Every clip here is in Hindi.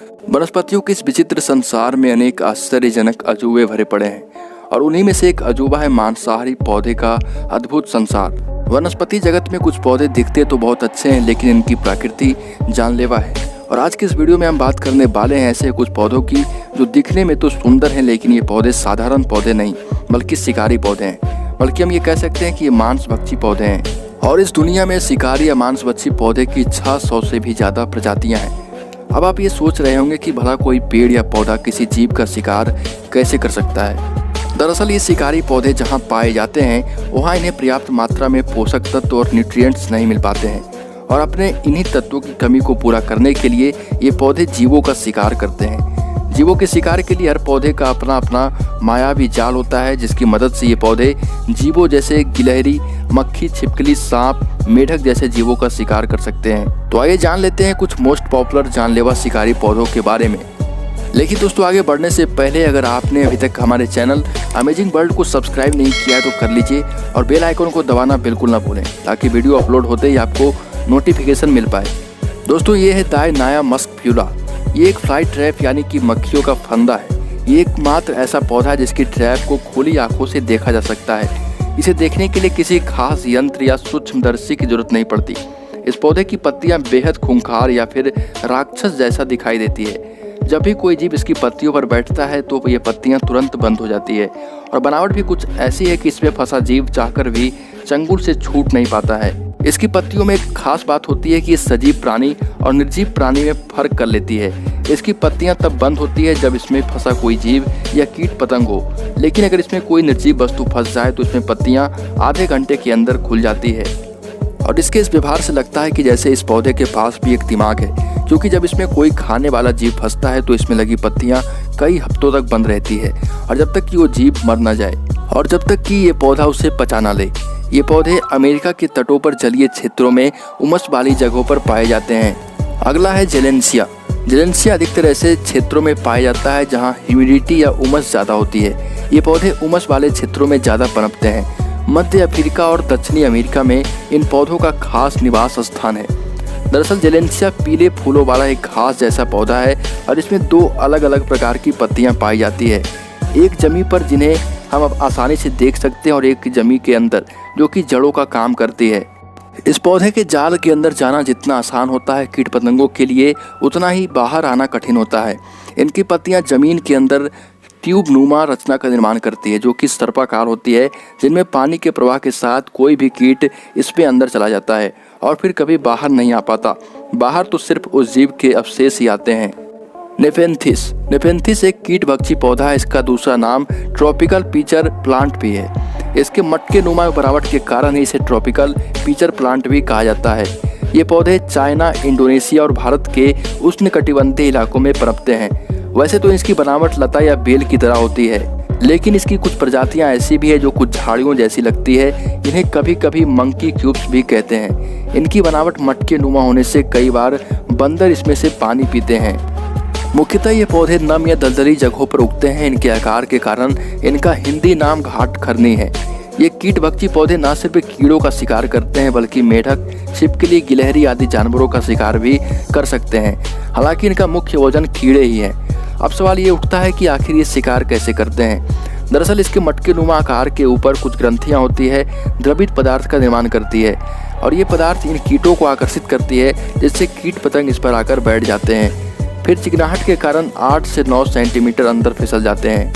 वनस्पतियों के इस विचित्र संसार में अनेक आश्चर्यजनक अजूबे भरे पड़े हैं और उन्हीं में से एक अजूबा है मांसाहारी पौधे का अद्भुत संसार। वनस्पति जगत में कुछ पौधे दिखते तो बहुत अच्छे हैं, लेकिन इनकी प्रकृति जानलेवा है। और आज के इस वीडियो में हम बात करने वाले हैं ऐसे कुछ पौधों की जो दिखने में तो सुंदर हैं, लेकिन ये पौधे साधारण पौधे नहीं बल्कि शिकारी पौधे हैं। बल्कि हम ये कह सकते हैं कि ये मांसभक्षी पौधे हैं। और इस दुनिया में शिकारी या मांसभक्षी पौधे की 600 से भी ज़्यादा प्रजातियाँ हैं। अब आप ये सोच रहे होंगे कि भला कोई पेड़ या पौधा किसी जीव का शिकार कैसे कर सकता है। दरअसल ये शिकारी पौधे जहाँ पाए जाते हैं वहाँ इन्हें पर्याप्त मात्रा में पोषक तत्व और न्यूट्रिएंट्स नहीं मिल पाते हैं, और अपने इन्हीं तत्वों की कमी को पूरा करने के लिए ये पौधे जीवों का शिकार करते हैं। जीवों के शिकार के लिए हर पौधे का अपना अपना मायावी जाल होता है, जिसकी मदद से ये पौधे जीवों जैसे गिलहरी, मक्खी, छिपकली, सांप, मेढक जैसे जीवों का शिकार कर सकते हैं। तो आइए जान लेते हैं कुछ मोस्ट पॉपुलर जानलेवा शिकारी पौधों के बारे में। लेकिन दोस्तों आगे बढ़ने से पहले अगर आपने अभी तक हमारे चैनल अमेजिंग वर्ल्ड को सब्सक्राइब नहीं किया है तो कर लीजिए और बेल आइकन को दबाना बिल्कुल ना भूलें, ताकि वीडियो अपलोड होते ही आपको नोटिफिकेशन मिल पाए। दोस्तों ये है डायनाया मस्कफ्यूला। ये एक फ्लाई ट्रैप यानी कि मक्खियों का फंदा है। ये एकमात्र ऐसा पौधा है जिसकी ट्रैप को खुली आंखों से देखा जा सकता है। इसे देखने के लिए किसी खास यंत्र या सूक्ष्मदर्शी की जरूरत नहीं पड़ती। इस पौधे की पत्तियां बेहद खूंखार या फिर राक्षस जैसा दिखाई देती है। जब भी कोई जीव इसकी पत्तियों पर बैठता है तो ये पत्तियां तुरंत बंद हो जाती है, और बनावट भी कुछ ऐसी है कि इसमें फंसा जीव चाहकर भी चंगुल से छूट नहीं पाता है। इसकी पत्तियों में एक खास बात होती है कि ये सजीव प्राणी और निर्जीव प्राणी में फर्क कर लेती है। इसकी पत्तियां तब बंद होती है जब इसमें फंसा कोई जीव या कीट पतंग हो, लेकिन अगर इसमें कोई निर्जीव वस्तु फंस जाए तो इसमें पत्तियां आधे घंटे के अंदर खुल जाती है। और इसके इस व्यवहार से लगता है कि जैसे इस पौधे के पास भी एक दिमाग है, क्योंकि जब इसमें कोई खाने वाला जीव फंसता है तो इसमें लगी पत्तियां कई हफ्तों तक बंद रहती है, और जब तक कि वो जीव मर न जाए और जब तक कि ये पौधा उसे पचा ना ले। ये पौधे अमेरिका के तटों पर जलीय क्षेत्रों में उमस वाली जगहों पर पाए जाते हैं। अगला है जेलेंसिया। जेलेंसिया अधिकतर ऐसे क्षेत्रों में पाया जाता है जहां ह्यूमिडिटी या उमस ज़्यादा होती है। ये पौधे उमस वाले क्षेत्रों में ज़्यादा पनपते हैं। मध्य अफ्रीका और दक्षिणी अमेरिका में इन पौधों का खास निवास स्थान है। दरअसल जेलेंसिया पीले फूलों वाला एक घास जैसा पौधा है, और इसमें दो अलग अलग प्रकार की पत्तियां पाई जाती है। एक जमी पर जिन्हें हम अब आसानी से देख सकते हैं, और एक जमी के अंदर जो कि जड़ों का काम करती है। इस पौधे के जाल के अंदर जाना जितना आसान होता है कीट पतंगों के लिए, उतना ही बाहर आना कठिन होता है। इनकी पत्तियां जमीन के अंदर ट्यूब नुमा रचना का निर्माण करती है, जो कि सर्पाकार होती है, जिनमें पानी के प्रवाह के साथ कोई भी कीट इस पे अंदर चला जाता है और फिर कभी बाहर नहीं आ पाता। बाहर तो सिर्फ उस जीव के अवशेष ही आते हैं। नेफेंथिस। नेफेंथिस एक कीटभक्षी पौधा है। इसका दूसरा नाम ट्रॉपिकल पीचर प्लांट भी है। इसके मटके नुमा बनावट के कारण ही इसे ट्रॉपिकल पीचर प्लांट भी कहा जाता है। ये पौधे चाइना, इंडोनेशिया और भारत के उष्णकटिबंधीय इलाकों में पनपते हैं। वैसे तो इसकी बनावट लता या बेल की तरह होती है, लेकिन इसकी कुछ प्रजातियां ऐसी भी है जो कुछ झाड़ियों जैसी लगती है। इन्हें कभी कभी मंकी क्यूब्स भी कहते हैं। इनकी बनावट मटके नुमा होने से कई बार बंदर इसमें से पानी पीते हैं। मुख्यतः ये पौधे नम या दलदली जगहों पर उगते हैं। इनके आकार के कारण इनका हिंदी नाम घाट खरनी है। ये कीटभक्षी पौधे न सिर्फ कीड़ों का शिकार करते हैं, बल्कि मेढक, छिपकली, गिलहरी आदि जानवरों का शिकार भी कर सकते हैं। हालांकि इनका मुख्य भोजन कीड़े ही है। अब सवाल ये उठता है कि आखिर ये शिकार कैसे करते हैं। दरअसल इसके मटके नुमा आकार के ऊपर कुछ ग्रंथियाँ होती है, द्रवित पदार्थ का निर्माण करती है, और ये पदार्थ इन कीटों को आकर्षित करती है, जिससे कीट पतंग इस पर आकर बैठ जाते हैं। फिर चिकनाहट के कारण 8 से 9 सेंटीमीटर अंदर फिसल जाते हैं,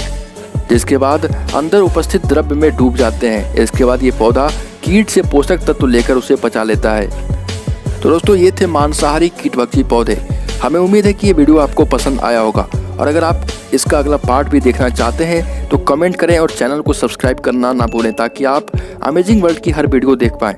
जिसके बाद अंदर उपस्थित द्रव्य में डूब जाते हैं। इसके बाद ये पौधा कीट से पोषक तत्व लेकर उसे पचा लेता है। तो दोस्तों ये थे मांसाहारी कीटभक्षी पौधे। हमें उम्मीद है कि ये वीडियो आपको पसंद आया होगा, और अगर आप इसका अगला पार्ट भी देखना चाहते हैं तो कमेंट करें और चैनल को सब्सक्राइब करना ना भूलें, ताकि आप अमेजिंग वर्ल्ड की हर वीडियो देख पाएँ।